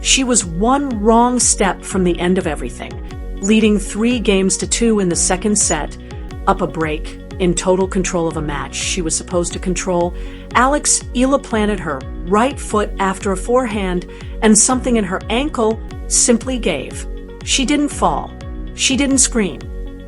She was one wrong step from the end of everything, leading 3-2 in the second set, up a break, in total control of a match she was supposed to control. Alex Eala planted her right foot after a forehand, and something in her ankle simply gave. She didn't fall. She didn't scream.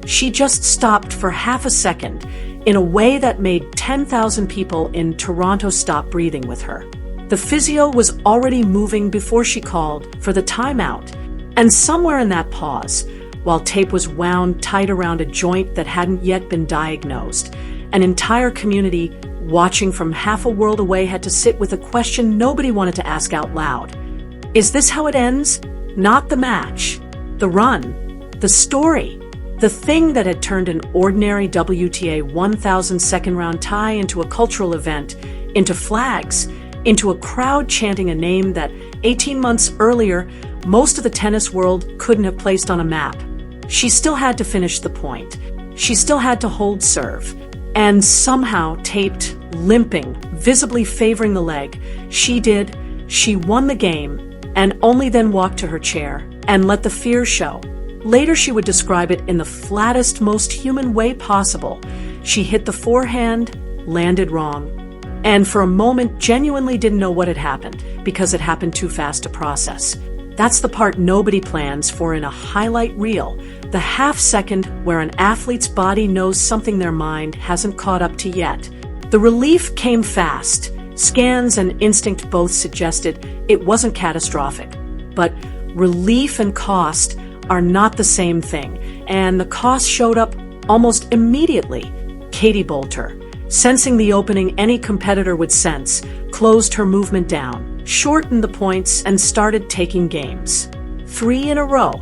She just stopped for half a second in a way that made 10,000 people in Toronto stop breathing with her. The physio was already moving before she called for the timeout, and somewhere in that pause, while tape was wound tight around a joint that hadn't yet been diagnosed, an entire community watching from half a world away had to sit with a question nobody wanted to ask out loud. Is this how it ends? Not the match, the run, the story, the thing that had turned an ordinary WTA 1,000 second round tie into a cultural event, into flags, into a crowd chanting a name that 18 months earlier, most of the tennis world couldn't have placed on a map. She still had to finish the point. She still had to hold serve. And somehow, taped, limping, visibly favoring the leg, she did. She won the game, and only then walked to her chair and let the fear show. Later she would describe it in the flattest, most human way possible. She hit the forehand, landed wrong, and for a moment genuinely didn't know what had happened because it happened too fast to process. That's the part nobody plans for in a highlight reel, the half second where an athlete's body knows something their mind hasn't caught up to yet. The relief came fast. Scans and instinct both suggested it wasn't catastrophic. But relief and cost are not the same thing, and the cost showed up almost immediately. Katie Boulter, sensing the opening any competitor would sense, closed her movement down, shortened the points, and started taking games. 3 in a row.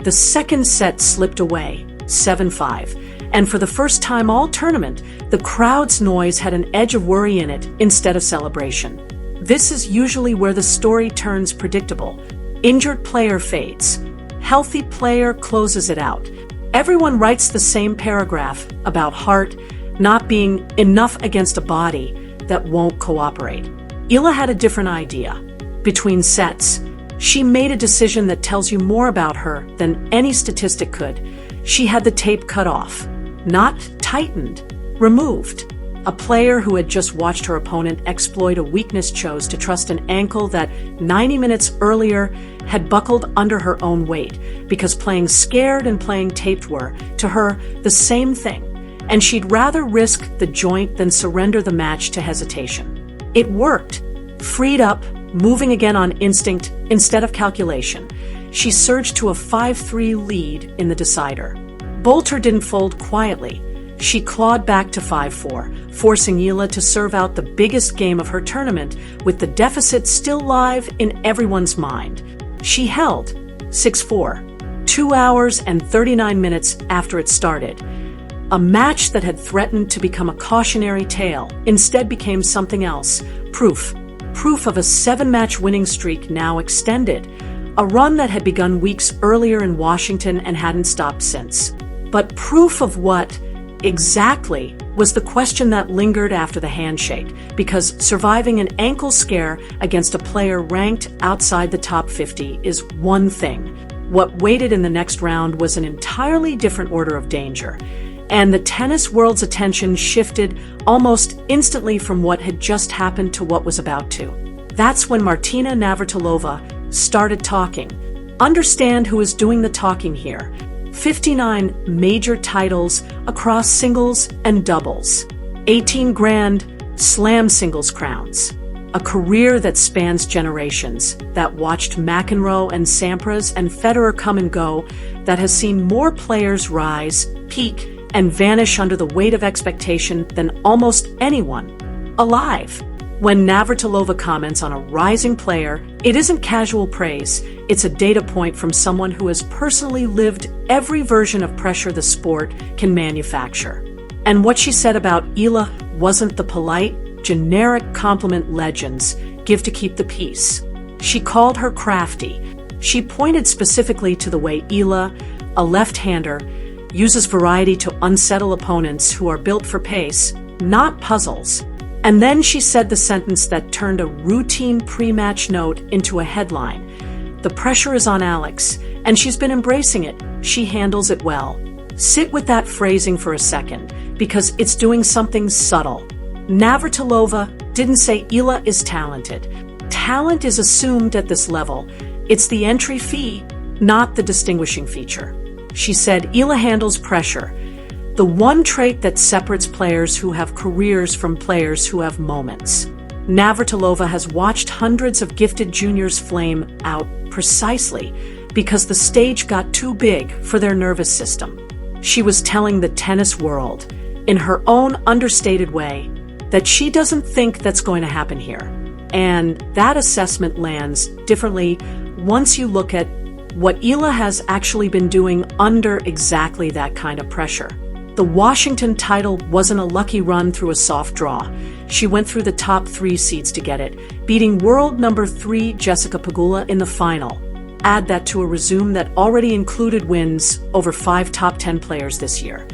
The second set slipped away, 7-5, and for the first time all tournament, the crowd's noise had an edge of worry in it instead of celebration. This is usually where the story turns predictable. Injured player fades. Healthy player closes it out. Everyone writes the same paragraph about heart not being enough against a body that won't cooperate. Eala had a different idea. Between sets, she made a decision that tells you more about her than any statistic could. She had the tape cut off, not tightened, removed. A player who had just watched her opponent exploit a weakness chose to trust an ankle that 90 minutes earlier had buckled under her own weight, because playing scared and playing taped were, to her, the same thing, and she'd rather risk the joint than surrender the match to hesitation. It worked. Freed up, moving again on instinct instead of calculation, she surged to a 5-3 lead in the decider. Boulter didn't fold quietly. She clawed back to 5-4, forcing Eala to serve out the biggest game of her tournament, with the deficit still live in everyone's mind. She held 6-4, 2 hours and 39 minutes after it started. A match that had threatened to become a cautionary tale instead became something else. Proof of a 7-match winning streak now extended, a run that had begun weeks earlier in Washington and hadn't stopped since. But proof of what exactly was the question that lingered after the handshake, because surviving an ankle scare against a player ranked outside the top 50 is one thing. What waited in the next round was an entirely different order of danger, and the tennis world's attention shifted almost instantly from what had just happened to what was about to. That's when Martina Navratilova started talking. Understand who is doing the talking here. 59 major titles across singles and doubles. 18 grand slam singles crowns. A career that spans generations, that watched McEnroe and Sampras and Federer come and go, that has seen more players rise, peak, and vanish under the weight of expectation than almost anyone alive. When Navratilova comments on a rising player, it isn't casual praise, it's a data point from someone who has personally lived every version of pressure the sport can manufacture. And what she said about Eala wasn't the polite, generic compliment legends give to keep the peace. She called her crafty. She pointed specifically to the way Eala, a left-hander, uses variety to unsettle opponents who are built for pace, not puzzles. And then she said the sentence that turned a routine pre-match note into a headline. The pressure is on Alex, and she's been embracing it. She handles it well. Sit with that phrasing for a second, because it's doing something subtle. Navratilova didn't say Eala is talented. Talent is assumed at this level. It's the entry fee, not the distinguishing feature. She said Eala handles pressure, the one trait that separates players who have careers from players who have moments. Navratilova has watched hundreds of gifted juniors flame out precisely because the stage got too big for their nervous system. She was telling the tennis world, in her own understated way, that she doesn't think that's going to happen here. And that assessment lands differently once you look at what Eala has actually been doing under exactly that kind of pressure. The Washington title wasn't a lucky run through a soft draw. She went through the top 3 seeds to get it, beating world number 3 Jessica Pegula in the final. Add that to a resume that already included wins over 5 top 10 players this year,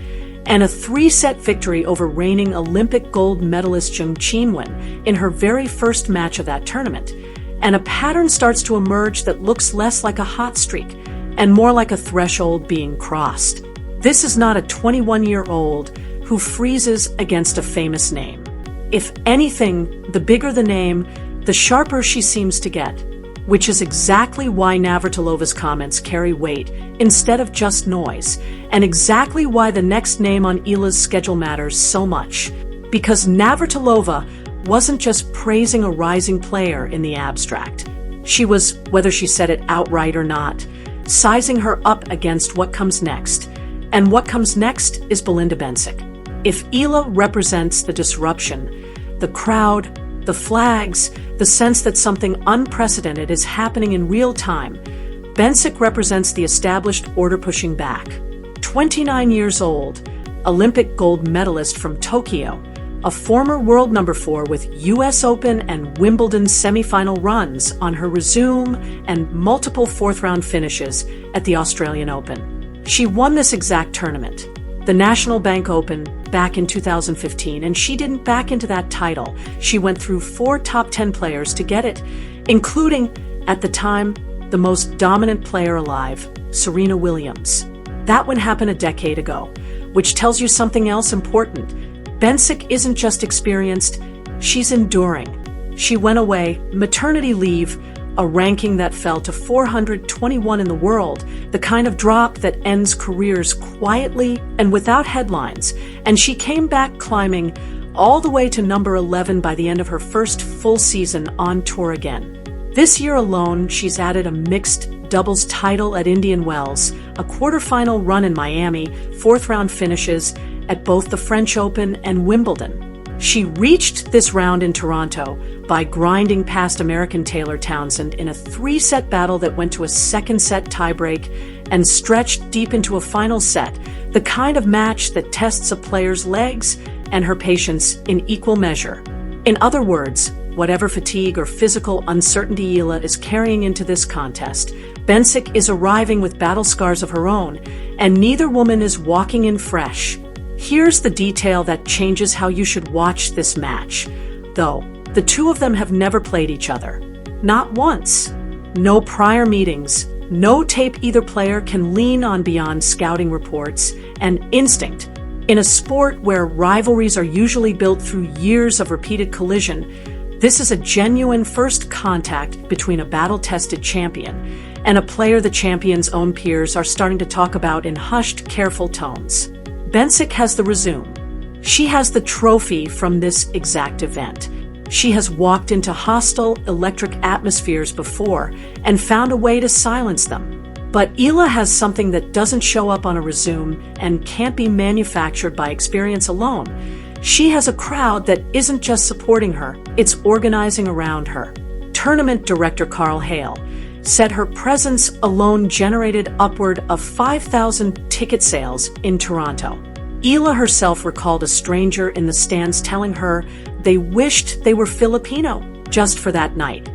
and a 3-set victory over reigning Olympic gold medalist Jung Chin-wen in her very first match of that tournament. And a pattern starts to emerge that looks less like a hot streak and more like a threshold being crossed. This is not a 21-year-old who freezes against a famous name. If anything, the bigger the name, the sharper she seems to get, which is exactly why Navratilova's comments carry weight instead of just noise, and exactly why the next name on Eala's schedule matters so much. Because Navratilova wasn't just praising a rising player in the abstract. She was, whether she said it outright or not, sizing her up against what comes next. And what comes next is Belinda Bencic. If Eala represents the disruption, the crowd, the flags, the sense that something unprecedented is happening in real time, Bencic represents the established order pushing back. 29 years old, Olympic gold medalist from Tokyo, a former world number 4 with US Open and Wimbledon semifinal runs on her resume and multiple 4th-round finishes at the Australian Open. She won this exact tournament, the National Bank Open, back in 2015, and she didn't back into that title. She went through 4 top 10 players to get it, including, at the time, the most dominant player alive, Serena Williams. That one happened a decade ago, which tells you something else important. Bencic isn't just experienced, she's enduring. She went away, maternity leave, a ranking that fell to 421 in the world, the kind of drop that ends careers quietly and without headlines, and she came back climbing all the way to number 11 by the end of her first full season on tour again. This year alone, she's added a mixed doubles title at Indian Wells, a quarterfinal run in Miami, 4th-round finishes at both the French Open and Wimbledon. She reached this round in Toronto by grinding past American Taylor Townsend in a 3-set battle that went to a 2nd-set tiebreak and stretched deep into a final set, the kind of match that tests a player's legs and her patience in equal measure. In other words, whatever fatigue or physical uncertainty Eala is carrying into this contest, Bencic is arriving with battle scars of her own, and neither woman is walking in fresh. Here's the detail that changes how you should watch this match, though. The two of them have never played each other. Not once. No prior meetings, no tape either player can lean on beyond scouting reports and instinct. In a sport where rivalries are usually built through years of repeated collision, this is a genuine first contact between a battle-tested champion and a player the champion's own peers are starting to talk about in hushed, careful tones. Bencic has the resume. She has the trophy from this exact event. She has walked into hostile, electric atmospheres before and found a way to silence them. But Eala has something that doesn't show up on a resume and can't be manufactured by experience alone. She has a crowd that isn't just supporting her, it's organizing around her. Tournament director Carl Hale said her presence alone generated upward of 5,000 ticket sales in Toronto. Eala herself recalled a stranger in the stands telling her they wished they were Filipino just for that night.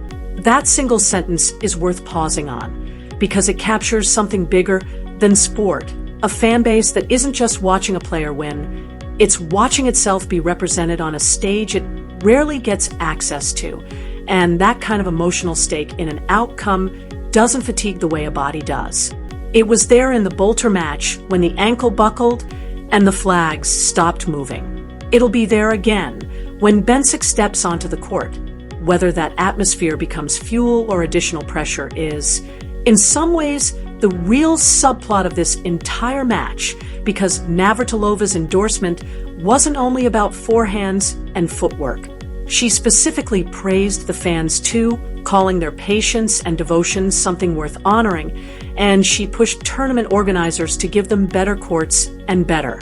That single sentence is worth pausing on, because it captures something bigger than sport, a fan base that isn't just watching a player win, it's watching itself be represented on a stage it rarely gets access to. And that kind of emotional stake in an outcome doesn't fatigue the way a body does. It was there in the Bolter match when the ankle buckled and the flags stopped moving. It'll be there again when Bencic steps onto the court. Whether that atmosphere becomes fuel or additional pressure is, in some ways, the real subplot of this entire match, because Navratilova's endorsement wasn't only about forehands and footwork. She specifically praised the fans too, calling their patience and devotion something worth honoring, and she pushed tournament organizers to give them better courts and better